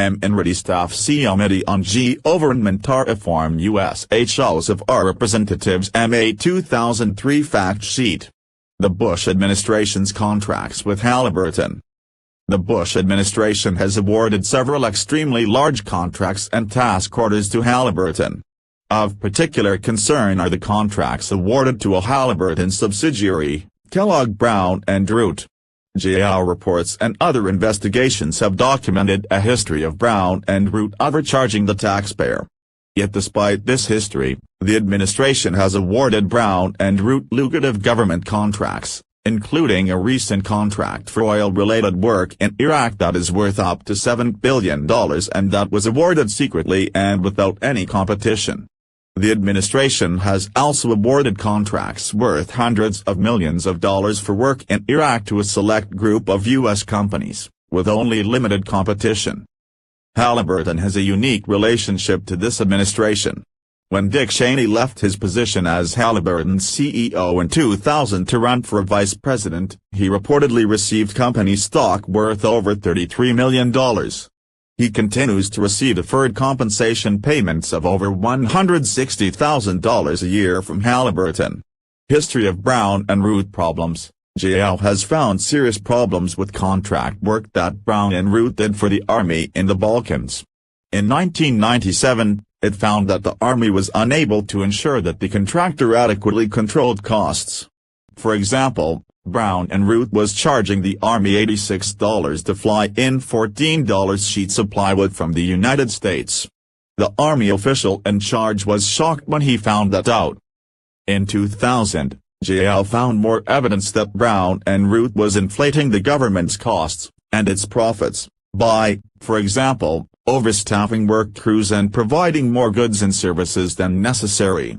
MNRD Staff Committee on Government Reform U.S. House of Representatives MA 2003 Fact Sheet. The Bush administration's contracts with Halliburton. The Bush administration has awarded several extremely large contracts and task orders to Halliburton. Of particular concern are the contracts awarded to a Halliburton subsidiary, Kellogg Brown & Root. GAO reports and other investigations have documented a history of Brown & Root overcharging the taxpayer. Yet despite this history, the administration has awarded Brown & Root lucrative government contracts, including a recent contract for oil-related work in Iraq that is worth up to $7 billion and that was awarded secretly and without any competition. The administration has also awarded contracts worth hundreds of millions of dollars for work in Iraq to a select group of U.S. companies, with only limited competition. Halliburton has a unique relationship to this administration. When Dick Cheney left his position as Halliburton's CEO in 2000 to run for vice president, he reportedly received company stock worth over $33 million. He continues to receive deferred compensation payments of over $160,000 a year from Halliburton. History of Brown & Root problems. GAO has found serious problems with contract work that Brown & Root did for the Army in the Balkans. In 1997, it found that the Army was unable to ensure that the contractor adequately controlled costs. For example, Brown & Root was charging the Army $86 to fly in $14 sheets of plywood from the United States. The Army official in charge was shocked when he found that out. In 2000, GAO found more evidence that Brown & Root was inflating the government's costs, and its profits, by, for example, overstaffing work crews and providing more goods and services than necessary.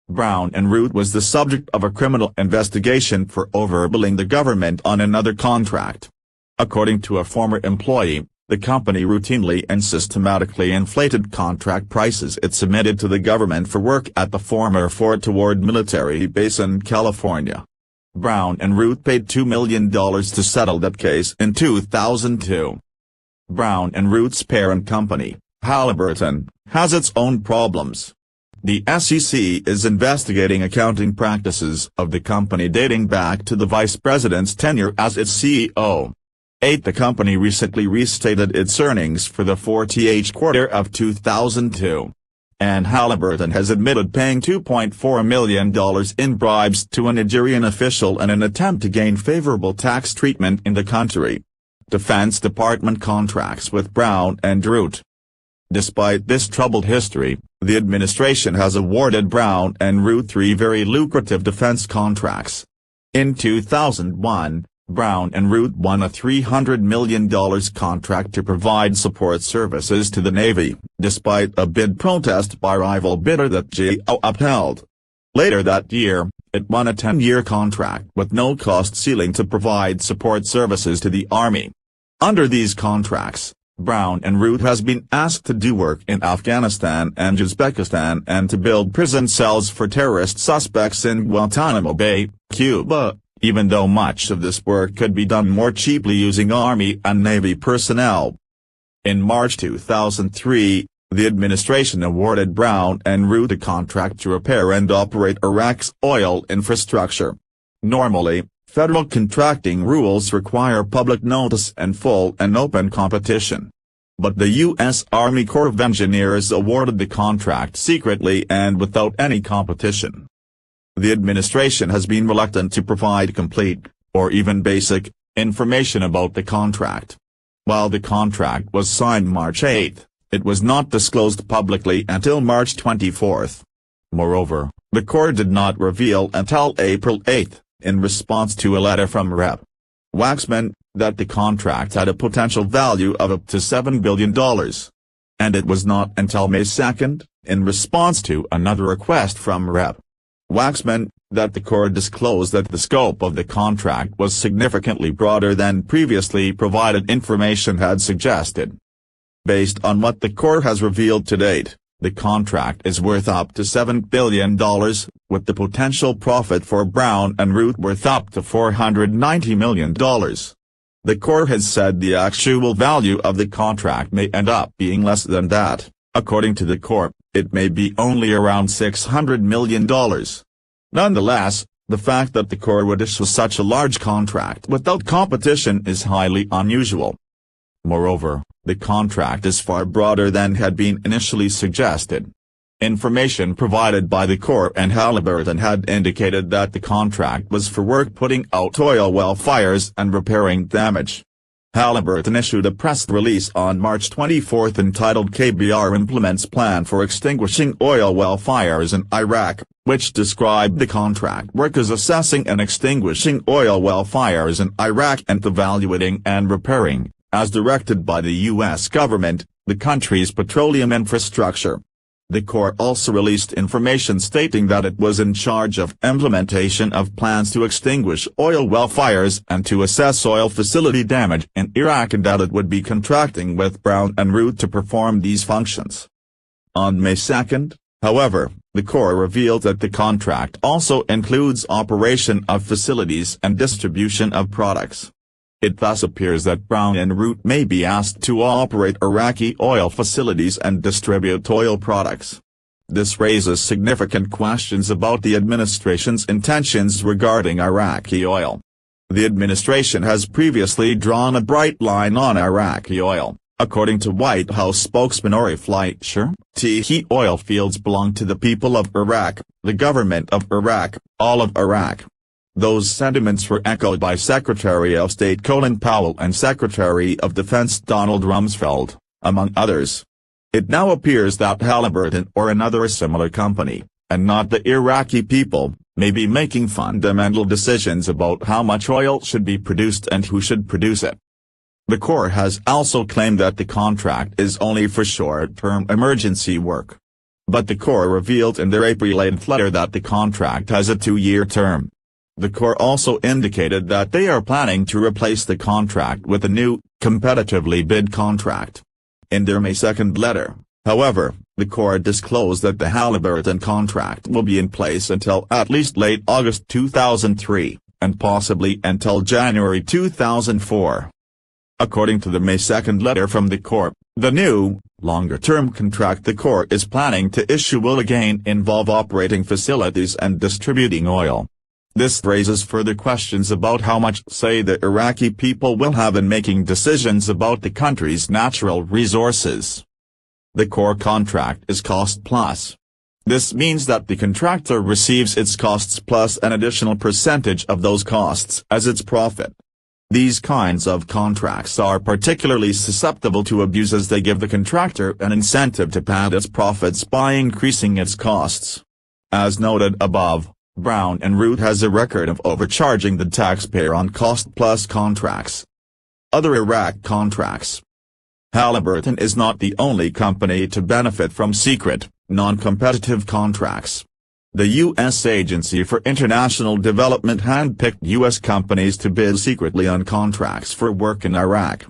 Brown & Root was the subject of a criminal investigation for overbilling the government on another contract. According to a former employee, the company routinely and systematically inflated contract prices it submitted to the government for work at the former Fort Ward military base in California. Brown & Root paid $2 million to settle that case in 2002. Brown & Root's parent company, Halliburton, has its own problems. The SEC is investigating accounting practices of the company dating back to the vice president's tenure as its CEO. The company recently restated its earnings for the fourth quarter of 2002. And Halliburton has admitted paying $2.4 million in bribes to a Nigerian official in an attempt to gain favorable tax treatment in the country. Defense Department contracts with Brown & Root. Despite this troubled history, the administration has awarded Brown & Root 3 very lucrative defense contracts. In 2001, Brown & Root won a $300 million contract to provide support services to the Navy, despite a bid protest by rival bidder that GAO upheld. Later that year, it won a 10-year contract with no cost ceiling to provide support services to the Army. Under these contracts, Brown & Root has been asked to do work in Afghanistan and Uzbekistan and to build prison cells for terrorist suspects in Guantanamo Bay, Cuba, even though much of this work could be done more cheaply using Army and Navy personnel. In March 2003, the administration awarded Brown & Root a contract to repair and operate Iraq's oil infrastructure. Normally, federal contracting rules require public notice and full and open competition. But the U.S. Army Corps of Engineers awarded the contract secretly and without any competition. The administration has been reluctant to provide complete, or even basic, information about the contract. While the contract was signed March 8, it was not disclosed publicly until March 24. Moreover, the Corps did not reveal until April 8, in response to a letter from Rep. Waxman, that the contract had a potential value of up to $7 billion. And it was not until May 2, in response to another request from Rep. Waxman, that the Corps disclosed that the scope of the contract was significantly broader than previously provided information had suggested. Based on what the Corps has revealed to date, the contract is worth up to $7 billion, with the potential profit for Brown & Root worth up to $490 million. The Corps has said the actual value of the contract may end up being less than that. According to the Corps, it may be only around $600 million. Nonetheless, the fact that the Corps would issue such a large contract without competition is highly unusual. Moreover, the contract is far broader than had been initially suggested. Information provided by the Corps and Halliburton had indicated that the contract was for work putting out oil well fires and repairing damage. Halliburton issued a press release on March 24 entitled KBR Implements Plan for Extinguishing Oil Well Fires in Iraq, which described the contract work as assessing and extinguishing oil well fires in Iraq and evaluating and repairing, as directed by the U.S. government, the country's petroleum infrastructure. The Corps also released information stating that it was in charge of implementation of plans to extinguish oil well fires and to assess oil facility damage in Iraq, and that it would be contracting with Brown & Root to perform these functions. On May 2, however, the Corps revealed that the contract also includes operation of facilities and distribution of products. It thus appears that Brown & Root may be asked to operate Iraqi oil facilities and distribute oil products. This raises significant questions about the administration's intentions regarding Iraqi oil. The administration has previously drawn a bright line on Iraqi oil. According to White House spokesman Ori Fleischer, the oil fields belong to the people of Iraq, the government of Iraq, all of Iraq. Those sentiments were echoed by Secretary of State Colin Powell and Secretary of Defense Donald Rumsfeld, among others. It now appears that Halliburton or another similar company, and not the Iraqi people, may be making fundamental decisions about how much oil should be produced and who should produce it. The Corps has also claimed that the contract is only for short-term emergency work. But the Corps revealed in their April 8 letter that the contract has a 2-year term. The Corps also indicated that they are planning to replace the contract with a new, competitively bid contract. In their May 2 letter, however, the Corps disclosed that the Halliburton contract will be in place until at least late August 2003, and possibly until January 2004. According to the May 2 letter from the Corps, the new, longer-term contract the Corps is planning to issue will again involve operating facilities and distributing oil. This raises further questions about how much say the Iraqi people will have in making decisions about the country's natural resources. The Corps contract is cost-plus. This means that the contractor receives its costs plus an additional percentage of those costs as its profit. These kinds of contracts are particularly susceptible to abuse as they give the contractor an incentive to pad its profits by increasing its costs. As noted above, Brown & Root has a record of overcharging the taxpayer on cost-plus contracts. Other Iraq contracts. Halliburton is not the only company to benefit from secret, non-competitive contracts. The U.S. Agency for International Development handpicked U.S. companies to bid secretly on contracts for work in Iraq.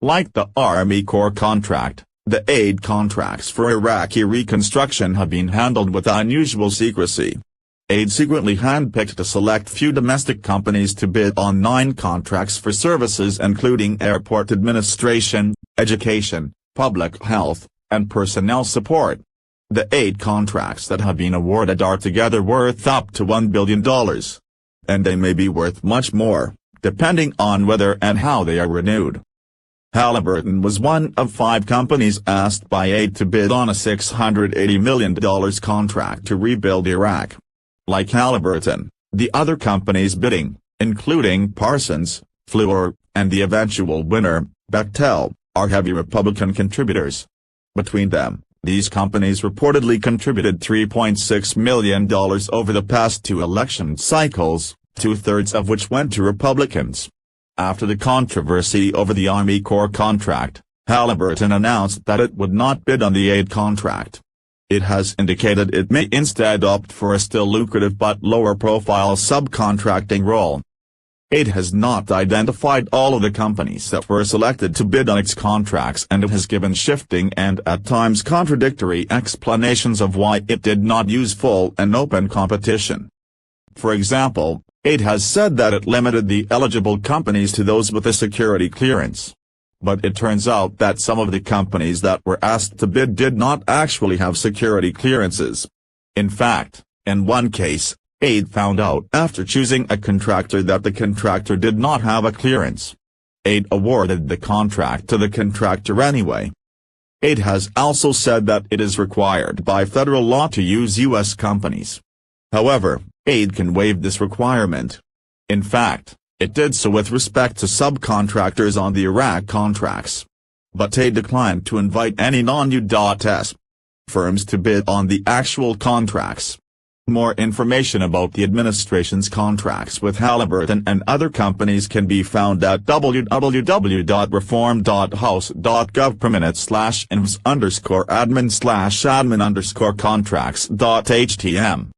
Like the Army Corps contract, the aid contracts for Iraqi reconstruction have been handled with unusual secrecy. Aid secretly handpicked a select few domestic companies to bid on 9 contracts for services including airport administration, education, public health, and personnel support. The 8 contracts that have been awarded are together worth up to $1 billion. And they may be worth much more, depending on whether and how they are renewed. Halliburton was one of 5 companies asked by Aid to bid on a $680 million contract to rebuild Iraq. Like Halliburton, the other companies bidding, including Parsons, Fluor, and the eventual winner, Bechtel, are heavy Republican contributors. Between them, these companies reportedly contributed $3.6 million over the past 2 election cycles, 2/3 of which went to Republicans. After the controversy over the Army Corps contract, Halliburton announced that it would not bid on the aid contract. It has indicated it may instead opt for a still lucrative but lower-profile subcontracting role. Aid has not identified all of the companies that were selected to bid on its contracts, and it has given shifting and at times contradictory explanations of why it did not use full and open competition. For example, AID has said that it limited the eligible companies to those with a security clearance. But it turns out that some of the companies that were asked to bid did not actually have security clearances. In fact, in one case, AID found out after choosing a contractor that the contractor did not have a clearance. AID awarded the contract to the contractor anyway. AID has also said that it is required by federal law to use U.S. companies. However, AID can waive this requirement. In fact, it did so with respect to subcontractors on the Iraq contracts. But AID declined to invite any non-U.S. firms to bid on the actual contracts. More information about the administration's contracts with Halliburton and other companies can be found at www.reform.house.gov/invs_admin/admin_contracts.htm.